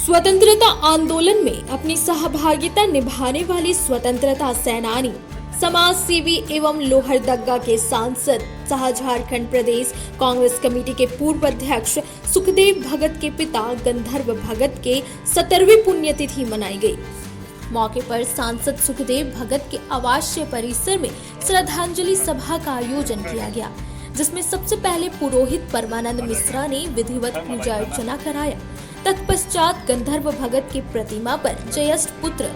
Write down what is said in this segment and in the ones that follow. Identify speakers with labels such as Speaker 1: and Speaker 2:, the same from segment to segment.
Speaker 1: स्वतंत्रता आंदोलन में अपनी सहभागिता निभाने वाली स्वतंत्रता सेनानी, समाज सेवी एवं लोहरदग्गा के सांसद सह झारखंड प्रदेश कांग्रेस कमेटी के पूर्व अध्यक्ष सुखदेव भगत के पिता गंधर्व भगत के 17वीं पुण्यतिथि मनाई गई। मौके पर सांसद सुखदेव भगत के आवासीय परिसर में श्रद्धांजलि सभा का आयोजन किया गया, जिसमें सबसे पहले पुरोहित परमानंद मिश्रा ने विधिवत पूजा अर्चना कराया। तत्पश्चात गंधर्व भगत की प्रतिमा पर ज्येष्ठ पुत्र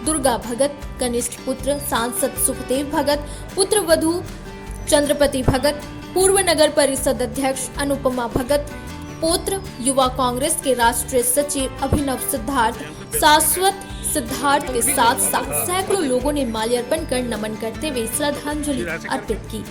Speaker 1: दुर्गा भगत, कनिष्ठ पुत्र सांसद सुखदेव भगत, पुत्र वधू चंद्रपति भगत, पूर्व नगर परिषद अध्यक्ष अनुपमा भगत, पौत्र युवा कांग्रेस के राष्ट्रीय सचिव अभिनव सिद्धार्थ, शाश्वत सिद्धार्थ के साथ साथ सैकड़ों लोगों ने माल्यार्पण कर नमन करते हुए श्रद्धांजलि अर्पित की।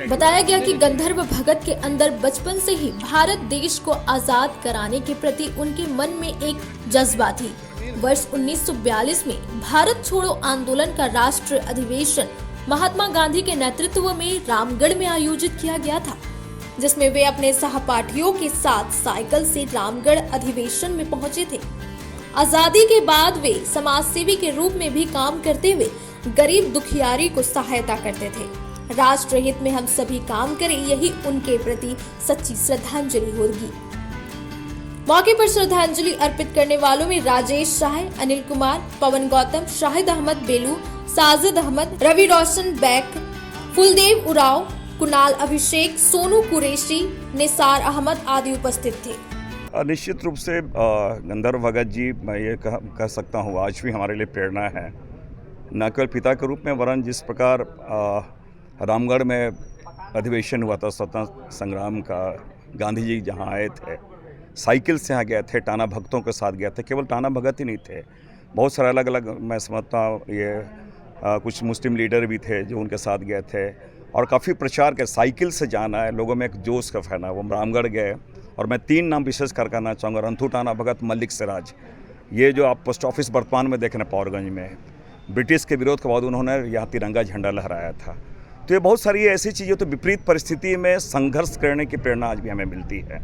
Speaker 1: बताया गया कि गंधर्व भगत के अंदर बचपन से ही भारत देश को आजाद कराने के प्रति उनके मन में एक जज्बा थी। वर्ष 1942 में भारत छोड़ो आंदोलन का राष्ट्रीय अधिवेशन महात्मा गांधी के नेतृत्व में रामगढ़ में आयोजित किया गया था, जिसमें वे अपने सहपाठियों के साथ साइकिल से रामगढ़ अधिवेशन में पहुंचे थे। आजादी के बाद वे समाज सेवी के रूप में भी काम करते हुए गरीब दुखियारी को सहायता करते थे। राष्ट्र हित में हम सभी काम करें, यही उनके प्रति सच्ची श्रद्धांजलि होगी। मौके पर श्रद्धांजलि अर्पित करने वालों में राजेश शाह, अनिल कुमार, पवन गौतम, शाहिद अहमद बेलू, साजिद अहमद, रवि रोशन बैक, फुलदेव उराव, कुणाल अभिषेक, सोनू कुरैशी, निसार अहमद आदि उपस्थित थे।
Speaker 2: निश्चित रूप से गंधर्व भगत जी, मैं ये कह सकता हूँ, आज भी हमारे लिए प्रेरणा है, न केवल पिता के रूप में वरन जिस प्रकार रामगढ़ में अधिवेशन हुआ था स्वतंत्रता संग्राम का, गांधी जी जहाँ आए थे, साइकिल से यहाँ गए थे, टाना भगतों के साथ गए थे। केवल टाना भगत ही नहीं थे, बहुत सारे अलग अलग, मैं समझता हूँ ये कुछ मुस्लिम लीडर भी थे जो उनके साथ गए थे, और काफ़ी प्रचार के साइकिल से जाना है, लोगों में एक जोश का फैला। वो रामगढ़ गए, और मैं 3 नाम विशेष कर करना चाहूँगा, रंथू, टाना भगत, मल्लिक सिराज। ये जो आप पोस्ट ऑफिस वर्तमान में देख रहे हैं पावरगंज में, ब्रिटिश के विरोध के बाद उन्होंने यहाँ तिरंगा झंडा लहराया था। तो ये बहुत सारी ऐसी चीज़ें, तो विपरीत परिस्थिति में संघर्ष करने की प्रेरणा आज भी हमें मिलती है।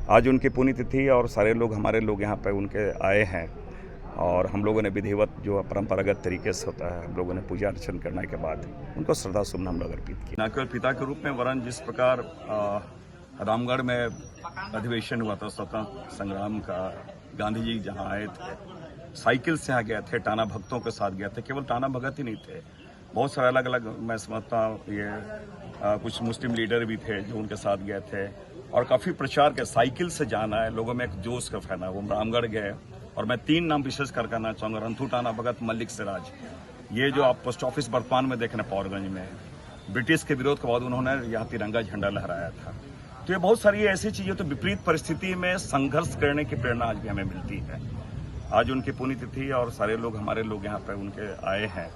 Speaker 2: आज उनकी पुण्यतिथि और सारे लोग, हमारे लोग यहाँ पर उनके आए हैं, और हम लोगों ने विधिवत जो परंपरागत तरीके से होता है, हम लोगों ने पूजा अर्चन करने के बाद उनको श्रद्धा सुमन हम लोग अर्पित किया। न केवल पिता के रूप में वरन जिस प्रकार रामगढ़ में अधिवेशन हुआ था स्वतंत्रता संग्राम का, गांधी जी जहाँ आए थे, साइकिल से यहाँ गए थे, टाना भक्तों के साथ गए थे। केवल टाना भगत ही नहीं थे, बहुत सारे अलग अलग, मैं समझता हूँ ये कुछ मुस्लिम लीडर भी थे जो उनके साथ गए थे, और काफ़ी प्रचार के साइकिल से जाना है, लोगों में एक जोश का फैला। वो रामगढ़ गए, और मैं 3 नाम विशेष कर करना चाहूँगा, रंथू, टाना भगत, मल्लिक सिराज। ये जो आप पोस्ट ऑफिस वर्तमान में देख रहे हैं पावरगंज में, ब्रिटिश के विरोध के बाद उन्होंने यहाँ तिरंगा झंडा लहराया था। तो ये बहुत सारी ऐसी चीज़ें, तो विपरीत परिस्थिति में संघर्ष करने की प्रेरणा आज भी हमें मिलती है। आज उनकी पुण्यतिथि और सारे लोग, हमारे लोग यहाँ पर उनके आए हैं,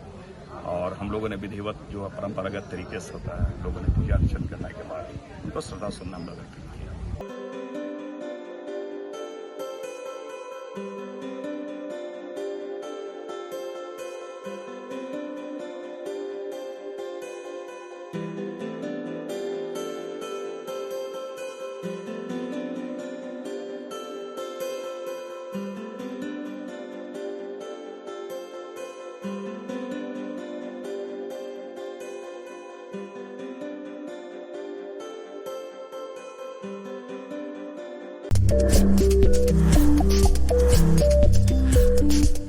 Speaker 2: और हम लोगों ने विधिवत जो परंपरागत तरीके से होता है, लोगों ने पूजा अर्चन करने के बाद उनको श्रद्धा सुमन हम लोग अर्पित किया।